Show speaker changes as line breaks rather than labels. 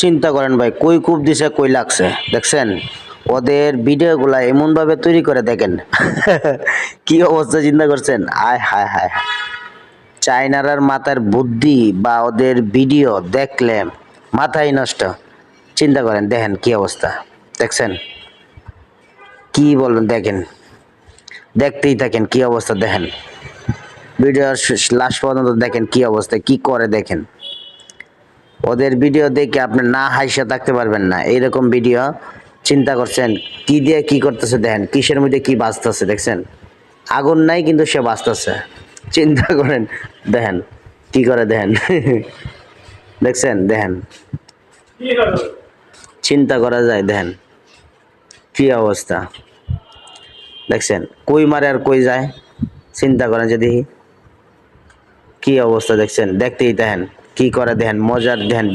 চিন্তা করেন ভাই, কই কূপ দিছে কই লাগছে, দেখছেন? ওদের ভিডিওগুলা এমন ভাবে তৈরি করে দেখেন। কি অবস্থা চিন্তা করছেন? আয় হায় হায় হায়। চায়নারার মাথার বুদ্ধি বা ওদের ভিডিও দেখলে মাথায় নষ্ট। চিন্তা করেন, দেখেন কি অবস্থা, দেখছেন? কি বলবেন, দেখেন, দেখতেই থাকেন কি অবস্থা, দেখেন ভিডিও লাস্ট পর্যন্ত দেখেন কি অবস্থা, কি করে দেখেন। ওদের ভিডিও দেখে আপনি না হাইসা থাকতে পারবেন না, এইরকম ভিডিও। চিন্তা করছেন কি দিয়ে কি করতেছে, দেখেন কিসের মধ্যে কি বাজতেছে, দেখছেন? আগুন নাই কিন্তু সে বাজতেছে। চিন্তা করেন, দেখেন কি করে, দেখেন। দেখছেন, দেখেন, চিন্তা করা যায়, দেখেন কি অবস্থা, দেখছেন? কই মারে আর কই যায়, চিন্তা করেন যদি কি অবস্থা, দেখছেন? দেখতেই দেখেন কি করে, দেখেন মজার, দেখেন